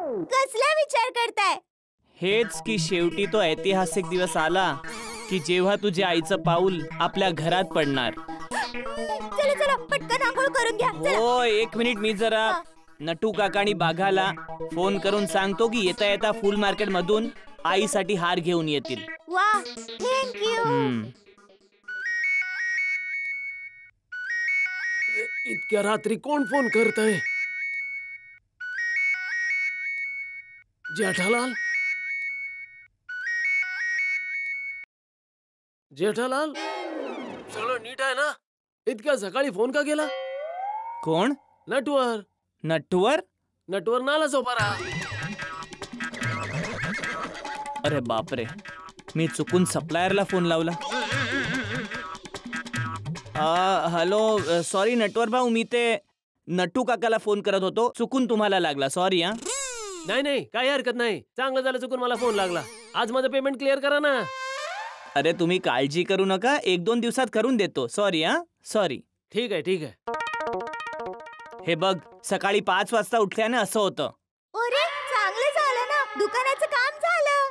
कसला विचार करताय? हेच की शेवटी तो ऐतिहासिक दिवस आला की जेव्हा तुझ्या आईचं पाऊल आपल्या घरात पडणार. चला चला पटकन आंघोळ करून घ्या. हो, 1 मिनिट, मी जरा नटू काकानी बाघाला फोन करून सांगतो की येता येता फुल मार्केट मधून आईसाठी हार घेऊन येतील. वा, थँक्यू. इतक्या रात्री कोण फोन करतय? जेठालाल? जेठालाल, सगळं नीट आहे ना? इतक्या सकाळी फोन का केला? कोण? नटवर. नटवर? नटवर नाला सोपारा. अरे बापरे, मी चुकून सप्लायरला फोन लावला. हॅलो, सॉरी नटवर भाऊ, मी ते नटू काकाला फोन करत होतो, चुकून तुम्हाला लागला, सॉरी. नाही नाही, काही हरकत नाही, चांगलं झालं चुकून मला फोन लागला. आज माझं पेमेंट क्लिअर करा ना. अरे तुम्ही काळजी करू नका, 1-2 दिवसात करून देतो. सॉरी. सॉरी. ठीक आहे ठीक आहे. हे बघ, सकाळी 5 वाजता उठल्याने असं होतं. अरे चांगलं झालं ना, दुकानाचं काम झालं.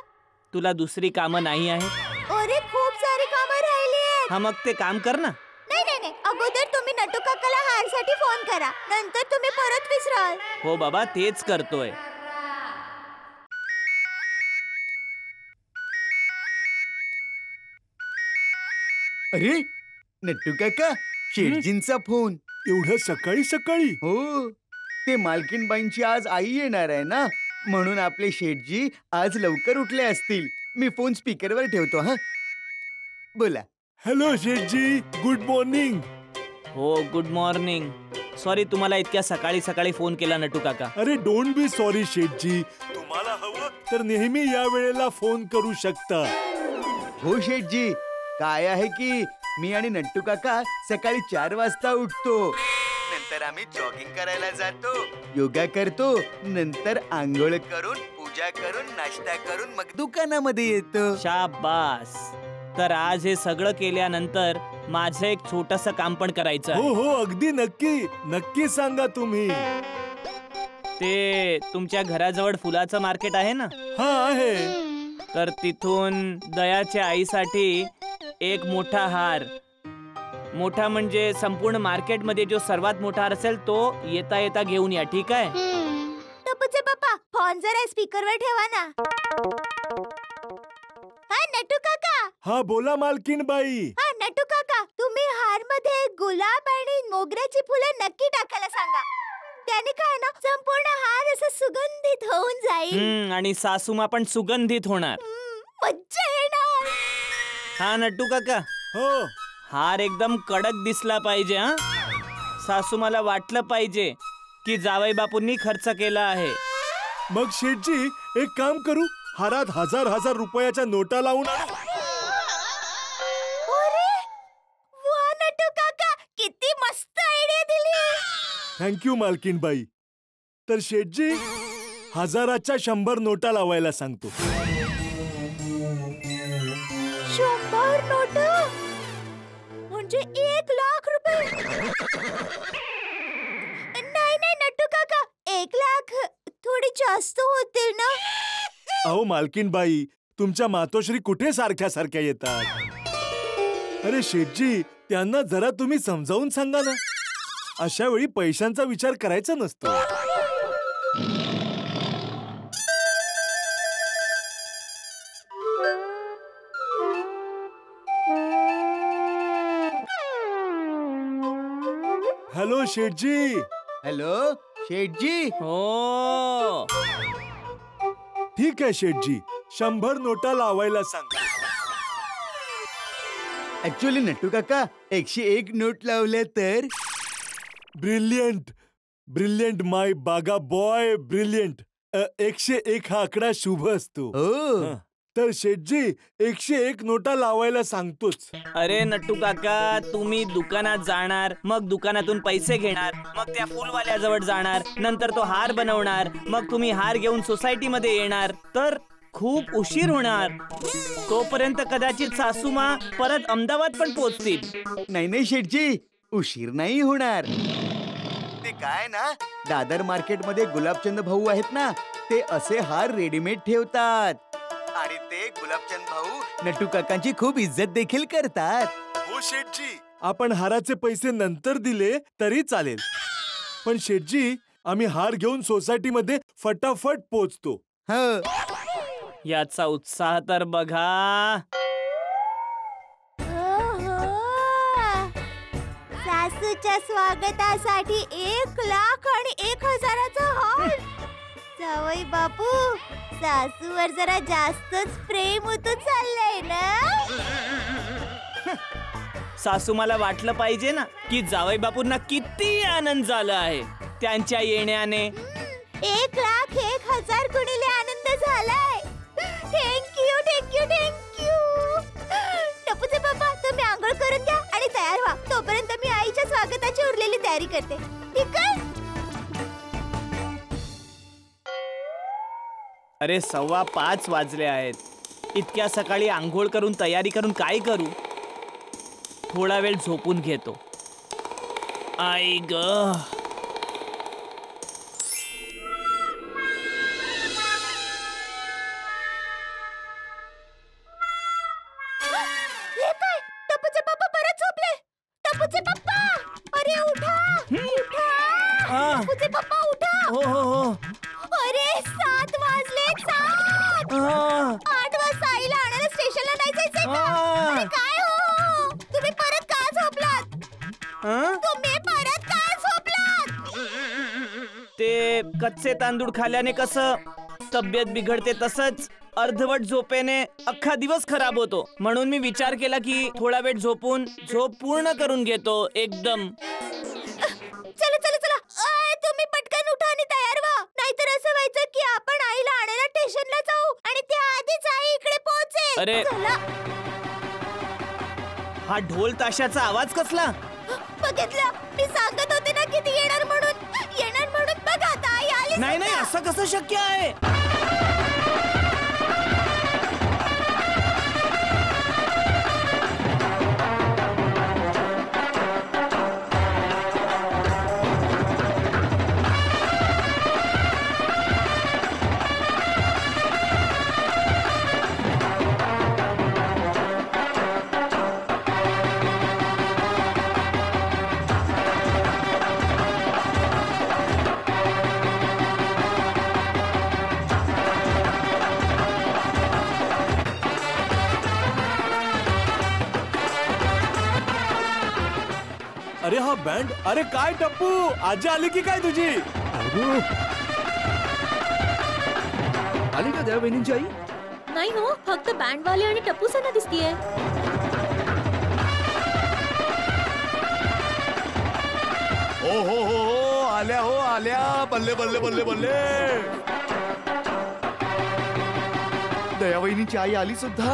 तुला दुसरी कामं नाही आहेत? अरे खूप सारी कामं राहिली आहेत. हा, मग ते काम कर ना. नाही नाही नाही, अगोदर तुम्ही नटू काकाला हारसाठी फोन करा, नंतर तुम्ही परत विसराल. हो बाबा, तेच करतोय. अरे नट्टू काका, शेटजींचा फोन. एवढ्या सकाळी सकाळी? हो, ते मालकीनबाईंची आज आई येणार आहे ना, म्हणून आपले शेटजी आज लवकर उठले असतील. मी फोन स्पीकरवर ठेवतो. हा, बोला. Hello Shetji, good morning. हो, गुड मॉर्निंग. सॉरी तुम्हाला इतक्या सकाळी सकाळी फोन केला नटू काका. अरे डोंट बी सॉरी शेटजी, तुम्हाला हवं तर नेहमी या वेळेला फोन करू शकता. हो शेटजी, काय आहे की मी आणि नट्टू काका सकाळी 4 वाजता उठतो. नंतर आम्ही जॉगिंग करायला जातो, योगा करतो, नंतर आंघोळ करून पूजा करून नाश्ता करून मग दुकानामध्ये येतो. शाबास. तर आज हे सगळं केल्यानंतर माझं एक छोटंसं काम पण करायचं आहे. हो हो, अगदी नक्की नक्की सांगा तुम्ही. ते तुमच्या घराजवळ फुलाचं मार्केट आहे ना? हा आहे. तर तिथून दयाच्या आईसाठी एक मोठा हार, मोठा म्हणजे संपूर्ण मार्केटमध्ये जो सर्वात मोठा हार असेल तो येता येता घेऊन या, ठीक आहे? टपूचे पप्पा, फोन जरा स्पीकरवर ठेवा ना. हा नटू काका. हा बोला मालकीनबाई. हा नटू काका, तुम्ही हार मध्ये गुलाब आणि मोगऱ्याची फुलं नक्की टाकायला सांगा. त्याने काय ना, संपूर्ण हार असं सुगंधित होऊन जाईल. आणि सासूमा पण सुगंधित होणार. मज्जा येणार. हा नटू काका, हो, हार एकदम कडक दिसला पाहिजे. हा, सासू मला वाटलं पाहिजे की जावई बापूंनी खर्च केला आहे. मग शेठजी एक काम करू, हारात 1000 रुपयाच्या नोटा लावून आणू. अरे वा नटू काका, किती मस्त आयडिया दिली. थँक्यू मालकीनबाई. तर शेठजी 1000च्या 100 नोटा लावायला सांगतो. 100 नोटा म्हणजे 1,00,000 रुपये. नाही नाही नटू काका, 1,00,000 थोडी जास्त होतील ना. अहो मालकीनबाई, तुमच्या मातोश्री कुठे सारख्या सारख्या येतात. अरे शेठजी, त्यांना जरा तुम्ही समजावून सांगा ना. अशा वेळी पैशांचा विचार करायचा नसतो. हॅलो शेठजी. हॅलो शेठजी. हो, ठीक आहे शेठजी, 100 नोटा लावायला सांग. ऍक्च्युअली नट्टू काका, 101 नोट लावल्या तर. ब्रिलियंट ब्रिलियंट माय बागा बॉय, ब्रिलियंट. 101 हा आकडा शुभ असतो. हो, तर शेठजी 101 नोटा लावायला सांगतोच. अरे नट्टू काका, तुम्ही दुकानात जाणार, मग दुकानातून पैसे घेणार, मग त्या फुलवाल्याजवळ जाणार, नंतर तो हार बनवणार, मग तुम्ही हार घेऊन सोसायटीमध्ये येणार, तर खूप उशीर होणार. तोपर्यंत कदाचित सासूमा परत अहमदाबाद पण पोहोचतील. नाही नाही शेठजी, उशीर नाही होणार. ते काय ना, दादर मार्केट मध्ये गुलाबचंद भाऊ आहेत ना, ते असे हार रेडीमेड ठेवतात आणि ते गुलाबचंद भाऊ नट्टू काकांची खूप इज्जत देखील करतात. हो शेठजी, आपण हाराचे पैसे नंतर दिले तरी चालेल, पण शेठजी आम्ही हार घेऊन सोसायटीमध्ये फटाफट पोचतो. हो. याचा उत्साह तर बघा. सासूच्या स्वागतासाठी 1,00,000 आणि 1,000चा हार. जावई बापू, सासूवर जरा जास्तच प्रेम होतं चाललंय ना. सासू मला वाटलं पाहिजे ना की जावई बापूंना किती आनंद झाला आहे त्यांच्या येण्याने. 1,01,000 गुणिले आनंद झालाय. Thank you thank you thank you. टपूचे पप्पा, तुम्ही आंघोळ करून घ्या आणि तयार व्हा. तोपर्यंत मी आईच्या स्वागताची उरलेली तयारी करते. ठीक आहे? अरे 5:15 वाजले आहेत. इतक्या सकाळी आंघोळ करून तयारी करून काय करू? थोडा वेळ झोपून घेतो. आई ग. हे काय? टपूचे पप्पा परत झोपले. टपूचे पप्पा, अरे उठा उठा. आ. टपूचे पप्पा उठा. हो हो हो. अरे 7 वाजले. 7. आ. 8 वाजता आईला आणायला स्टेशनला नाही जायचंय का? आ. अरे काय हो, तुम्ही परत का झोपलात? आ? तुम्ही परत का झोपलात? ते कच्चे तांदूळ खाल्ल्याने कसं तब्येत बिघडते तसंच अर्धवट झोपेने अख्खा दिवस खराब होतो. म्हणून मी विचार केला की थोडा वेळ झोपून झोप पूर्ण करून घेतो एकदम. चला चला चला. तुम्ही पटकन उठा आणि तयार व्हा. नाहीतर असं व्हायचं की आपण आईला आणायला स्टेशनला जाऊ आणि त्या आधीच आई इकडे पोहोचेल. अरे. चला. हा ढोल ताशाचा आवाज कसला? बघितलं, मी सांगत होते ना किती येणार म्हणून. येणार म्हणून बघा आता आई आली. नाही नाही, असं कसं शक्य आहे? अरे हा बँड, अरे काय टप्पू, आजी आली की काय तुझी? आली का त्या बहिणींची आई? नाही हो, फक्त बँडवाले आणि टप्पू सेना दिसतीये. हो आल्या हो आल्या. बल्ले बल्ले बल्ले बल्ले. दया बहिणीची आई आली सुद्धा.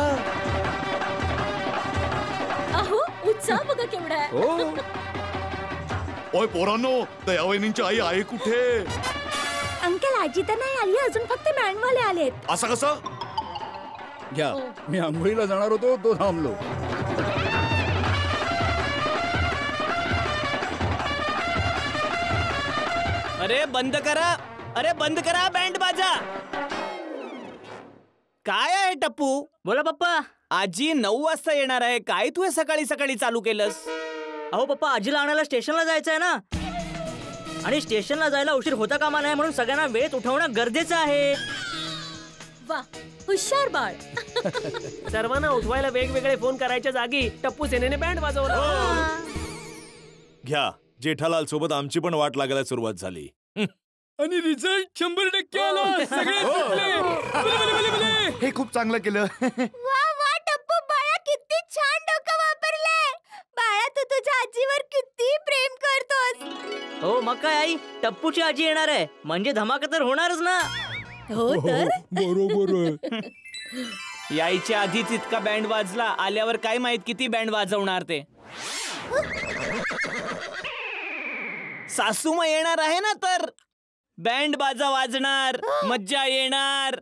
अहो, उत्साह बघा केवढा आहे. हो. ओय पोरांनो, दया बहिणींची आई आहे कुठे? अंकल, आजी तर नाही आली अजून, फक्त बँडवाले आलेत. असं कसं? घ्या, मी आंघोळीला जाणार होतो, तो थांबलो. अरे बंद करा. अरे बंद करा बँड बाजा. काय आहे टप्पू? बोला पप्पा. आजी 9 वाजता येणार आहे. काय तू हे सकाळी सकाळी चालू केलंस? अहो पप्पा, आजीला आणायला स्टेशनला जायचंय ना, आणि स्टेशनला जायला उशीर होता कामा नये म्हणून सगळ्यांना वेळेत उठवणं गरजेचं आहे. वा, हुशार बाळ. सर्वांना उठवायला वेगवेगळे फोन करायच्या जागी टप्पू सेनेने बँड वाजवला. घ्या, जेठालाल सोबत आमची पण वाट लागायला सुरुवात झाली. आणि रिझल्ट 100% आला. सगळे जिंकले. हे खूप चांगलं केलं. वा वा टप्पू बाळा, किती छान डोकं वापरलंय. बाळा, तू तुझ्या आजीवर किती प्रेम करतोस. हो मग काय आई, टप्पूची आजी येणार आहे म्हणजे धमाका तर होणारच ना. हो तर. बरोबर आहे. यायच्या आधीच इतका बँड वाजला, आल्यावर काय माहित किती बँड वाजवणार ते. सासू मग येणार आहे ना, तर बँड बाजा वाजणार, मज्जा येणार.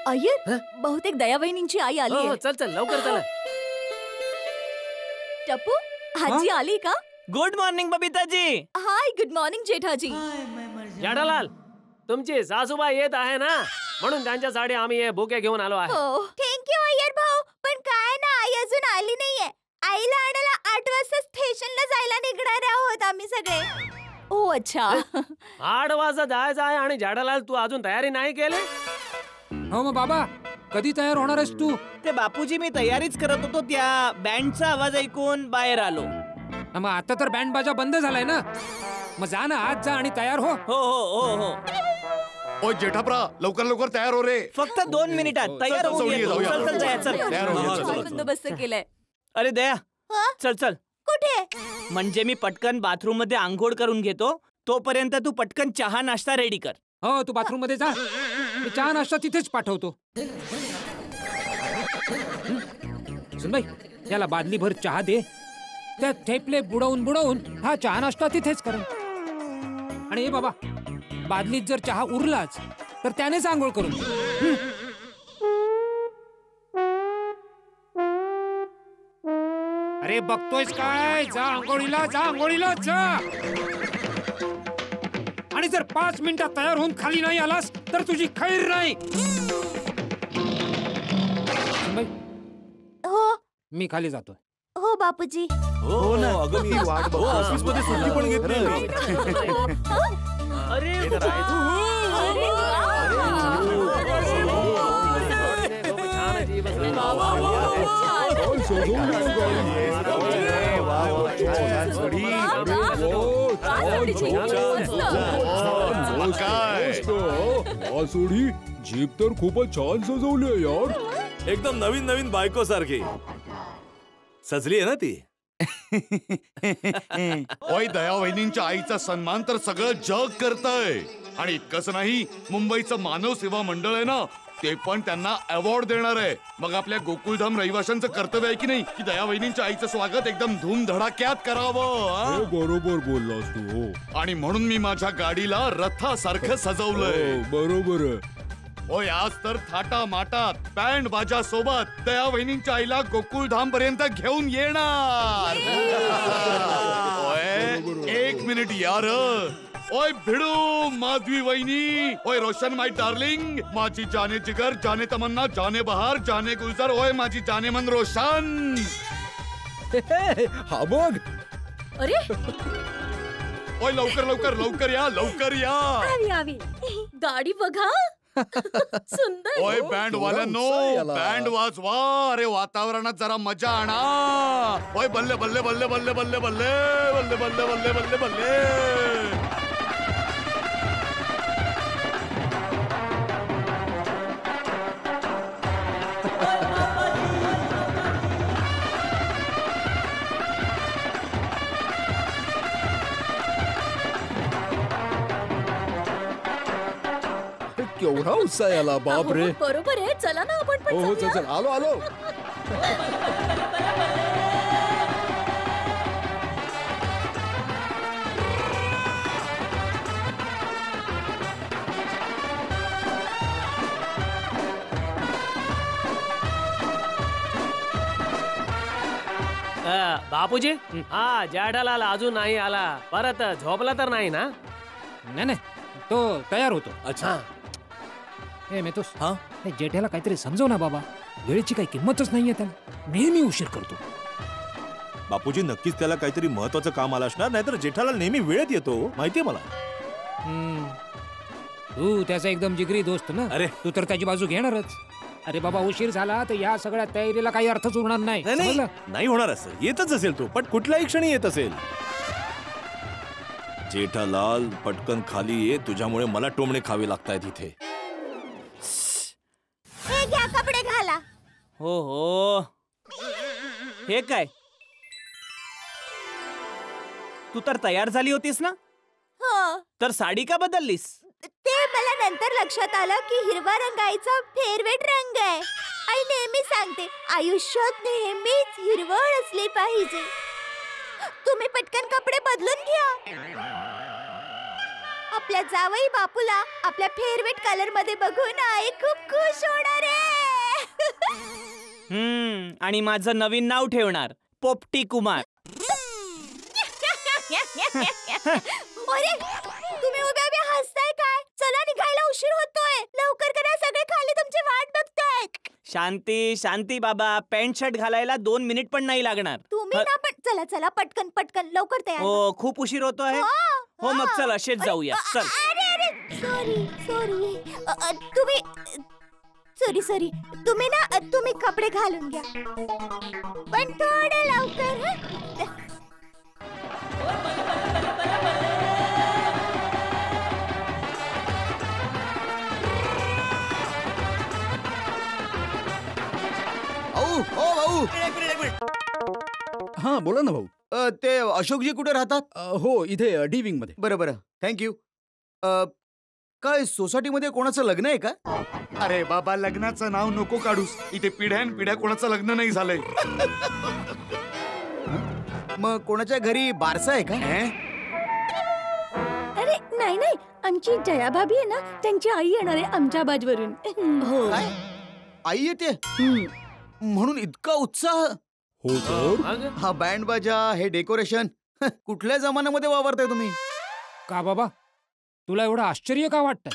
अय्यर, बहुतेक दयावहिनींची आई आली हो, आहे. चल चल लवकर चला. टप्पू, आजी आली का? Good morning Babitaji. Hi, good morning Jethaji. Jethalal, तुमची सासूबाई येत आहे ना, म्हणून त्यांच्यासाठी आम्ही हे बुके घेऊन आलो आहे. हो थँक्यू अय्यर भाऊ. पण काय ना, आई अजून आली नाहीये. आईला आणायला 8 वाजता स्टेशनला जायला निघणार आहोत आम्ही सगळे. ओ अच्छा. 8 वाजता जायचं आहे आणि जाडालाल तू अजून तयारी नाही केली? हो मग बाबा, कधी तयार होणार आहेस तू? ते बापूजी मी तयारीच करत होतो, त्या बँडचा आवाज ऐकून बाहेर आलो. मग आता तर बँड बाजा बंद झालाय ना, मग जा ना, आज जा आणि तयार हो. हो हो हो हो. ओ जेठाप्रा, लवकर लवकर तयार हो रे. फक्त 2 मिनिटात तयार चल, होऊन चल, येतो. जाऊया, चल, चल, जाऊया. चल, चल. तयार हो, हा, चल, चल, चल. बंदोबस्त केलाय. अरे दया, हं? चल चल. कुठे? म्हणजे मी पटकन बाथरूम मध्ये आंघोळ करून घेतो, तोपर्यंत तू पटकन चहा नाश्ता रेडी कर. हो, तू बाथरूम मध्ये जा, मी चहा नाश्ता तिथेच पाठवतो. सुनबाई, याला बादली भर चहा दे, त्यात थेपले बुडवून बुडवून हा चहा नाश्ता तिथेच कर. आणि हे बाबा, बादलीत जर चहा उरलाच तर त्यानेच आंघोळ करून दे. अरे बघतोयस काय, जा आंघोळीला, जा आंघोळीला जा. आणि जर 5 मिनिटात तयार होऊन खाली नाही आलास तर तुझी खैर नाही. सुनबाई, हो मी खाली जातोय. हो बापूजी. हो ना, अगं मी वाट बघतो. ऑफिस मध्ये सुट्टी पण घेत नाही. अरे सोडी जीप तर खूपच छान सजवली आहे यार. एकदम नवीन नवीन बायको सारखी सजली आहे ना ती. ओय, दया वहिनींच्या आईचा सन्मान तर सगळं जग करतंय. आणि इतकंच नाही, मुंबईचं मानव सेवा मंडळ आहे ना, ते पण त्यांना अवॉर्ड देणार आहे. मग आपल्या गोकुळधाम रहिवाशांचं कर्तव्य आहे की नाही की दया वहिनींच्या आईचं स्वागत एकदम धूमधडाक्यात करावं. बरोबर बोललास तू. आणि म्हणून मी माझ्या गाडीला रथासारखं सजवलंय. बरोबर. होय, आज तर थाटा माटात बँड बाजा सोबत दया वहिनींच्या आईला गोकुळधाम पर्यंत घेऊन येणार. ओय, 1 मिनिट यार. ओय भिडू, माधवी वहिनी. ओय रोशन माय डार्लिंग, माझी जाने जिगर, जाने तमन्ना, जाने बहार, जाने गुलजार. ओय माझी जाने मन रोशन. हा बघ. अरे ओय लवकर लवकर लवकर या, लवकर या. आवी आवी. गाडी बघा. सुंदर. ओय बँड वाल्यांनो, बँड वाजवा. अरे वातावरणात जरा मजा आणा. ओय बल्ले बल्ले बल्ले बल्ले बल्ले बल्ले बल्ले बल्ले बल्ले बल्ले बल्ले. केवढा उत्साह आला, बाप रे. बरोबर आहे, चला ना आपण पण हो चल जाऊया. चल, आलो आलो. बापूजी, हा जाडालाल अजून नाही आला. परत झोपला तर नाही ना? नाही नाही, तो तयार होतो. अच्छा. हे मेतोस, हा? हे जेठाला काहीतरी समजव ना बाबा, वेळेची काही किंमतच नाहीये त्याला, नेहमी उशीर करतो. बापूजी, नक्कीच त्याला काहीतरी महत्वाचं काम आलं असणार, नाहीतर जेठाला नेहमी वेळेत येतो, माहितीये मला. तू त्याचा एकदम जिगरी दोस्त ना. अरे. तू तर त्याची बाजू घेणारच. अरे बाबा, उशीर झाला तर या सगळ्या तयारीला काही अर्थच उरणार नाही. नाही समजलं? नाही होणार असं, येतच असेल तो, पण कुठल्याही क्षणी येत असेल. जेठालाल, पटकन खाली ये, तुझ्यामुळे मला टोमणे खावे लागतायत इथे. हे घ्या, कपडे घाला. हो हो. हे काय, तू तर तयार झाली होतीस ना, हो, तर साडी का बदललीस? ते मला नंतर लक्षात आलं की हिरवा रंग आईचा फेवरेट रंग आहे. आई नेहमी सांगते, आयुष्यात नेहमीच हिरवळ असली पाहिजे. तुम्ही पटकन कपडे बदलून घ्या. आपल्या जावई बापूला आपल्या फेवरेट कलर मध्ये बघून आई खूप खुश होणार आहे. आणि माझं नवीन नाव ठेवणार, पोपटी कुमार. अरे तुम्ही उभ्या हसताय काय? चला निघायला उशीर होतोय. लवकर करा, सगळे खाली तुमची वाट बघतायत. शांती शांती बाबा, पॅन्ट शर्ट घालायला 2 मिनिट पण नाही लागणार. तुम्ही ना पण चला चला पटकन पटकन लवकर तयार व्हा. हो खूप उशीर होतोय. हो मग चल असेच जाऊया. चल. अरे अरे सॉरी सॉरी. तुम्ही सॉरी सॉरी. तुम्ही कपडे घालून घ्या, पण थोडे लवकर. भाऊ. हा बोला ना भाऊ. ते अशोकजी कुठे राहतात? हो इथे डी विंग मध्ये. बरं थँक्यू. काय सोसायटीमध्ये कोणाचं लग्न आहे का? अरे बाबा, लग्नाचं नाव नको काढूस. इथे पिढ्यान कोणाचं लग्न नाही झालंय. मग कोणाच्या घरी बारसा आहे का? अरे नाही नाही, आमची जया भाभी आहे ना, त्यांची आई येणार आहे आमच्या बाजवरून. हो काय? आई येते म्हणून इतका उत्साह? हो तर हा बँड बाजा, हे डेकोरेशन, कुठल्या जमान्यामध्ये वावरताय तुम्ही? का बाबा, तुला एवढं आश्चर्य का वाटतं?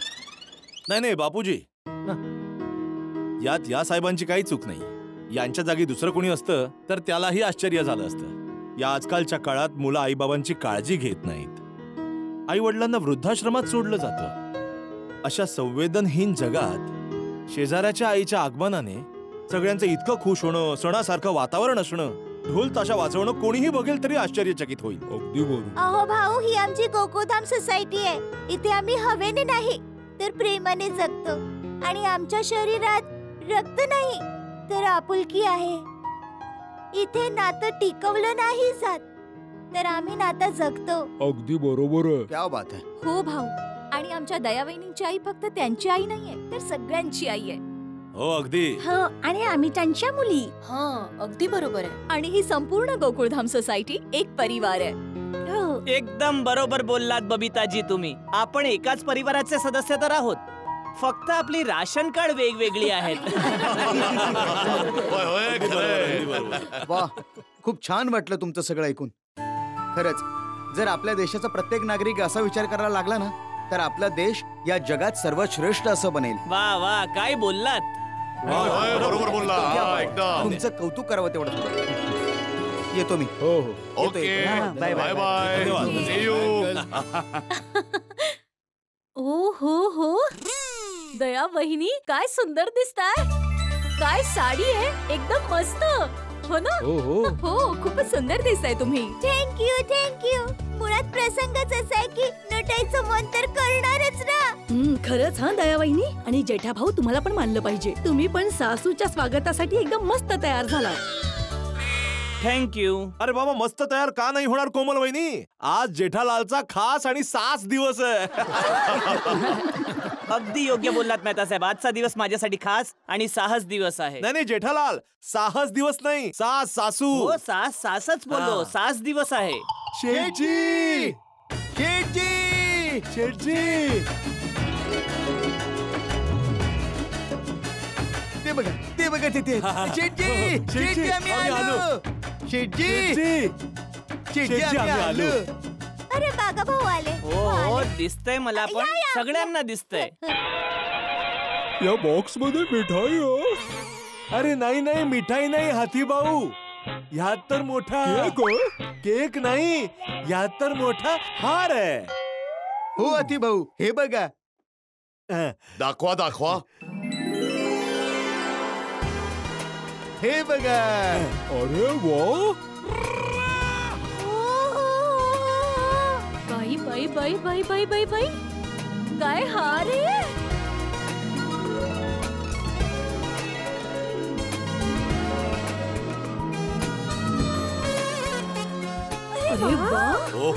नाही बापूजी, यात या साहेबांची काही चूक नाही. यांच्या जागी दुसरं कोणी असतं तर त्यालाही आश्चर्य झालं असतं. या आजकालच्या काळात मुलं आईबाबांची काळजी घेत नाहीत. आई वडिलांना वृद्धाश्रमात सोडलं जातं. अशा संवेदनहीन जगात शेजाऱ्याच्या आईच्या आगमनाने सगळ्यांचं इतकं खुश होणं, सणासारखं वातावरण असणं, ढोल ताशा वाजवणं कोणीही बघेल तरी आश्चर्यचकित होईल. अगदी बरोबर. अहो भाऊ, ही आमची गोकुळधाम सोसायटी आहे. इथे आम्ही हवेने नाही तर प्रेमाने जगतो. आणि आमच्या शरीरात रक्त नाही तर आपुलकी आहे. इथे नातं टिकवलं नाही जात तर आम्ही नातं जगतो. अगदी बरोबर. क्या बात आहे. हो भाऊ, आणि आमच्या दयावहिनींची आई फक्त त्यांची आई नाहीये तर सगळ्यांची आई आहे. हो अगदी. हा, आणि आम्ही त्यांच्या मुली. हा अगदी बरोबर आहे. आणि ही संपूर्ण गोकुळधाम सोसायटी एक परिवार आहे. हो. एकदम बरोबर बोललात बबिताजी तुम्ही. आपण एकाच परिवाराचे सदस्य तर आहोत, फक्त आपली राशन कार्ड वेगवेगळी आहेत. वा, खूप छान वाटलं तुमचं सगळं ऐकून. खरंच जर आपल्या देशाचा प्रत्येक नागरिक असा विचार करायला लागला ना तर आपला देश या जगात सर्वात श्रेष्ठ असं बनेल. वा वा, काय बोललात. बरोबर बोलला. एकदम. तुमचं कौतुक करावं तेवढं. येतो मी. हो okay, bye bye bye. See you. ओ हो, दया वहिनी काय सुंदर दिसताय. काय साडी आहे, एकदम मस्त. हो ना? हो, खूपच सुंदर दिसताय तुम्ही. थँक्यू. मुळात प्रसंगच असा आहे की नटायचं मन तर करणारच ना. खरंच हा दया वहिनी. आणि जेठा भाऊ, तुम्हाला पण मानलं पाहिजे. तुम्ही पण सासूच्या स्वागतासाठी एकदम मस्त तयार झाला. थँक्यू. अरे बाबा, मस्त तयार का नाही होणार कोमल वहिनी? आज जेठालालचा खास आणि 6 दिवस आहे. अगदी योग्य बोललात मेहता साहेब. आजचा दिवस माझ्यासाठी खास आणि 6 दिवस आहे. नाही जेठालाल, 6 दिवस नाही, 6 सासू. हो, 6च बोललो. 6 दिवस आहे. शेठजी, ते बघा तिथे. शेठजी आम्ही आलो. शेठजी आम्ही आलो. अरे बागा भाऊ आले. हो, दिसतंय मला पण. सगळ्यांना दिसतंय. या बॉक्स मध्ये मिठाई आहे. अरे नाही, मिठाई नाही हाती भाऊ. ह्यात तर मोठा केक नाही, ह्यात तर मोठा हार आहे. हो हाती भाऊ, हे बघा. दाखवा. हे बघा. अरे वा. बाई काय हार आहे. अरे वा. हो.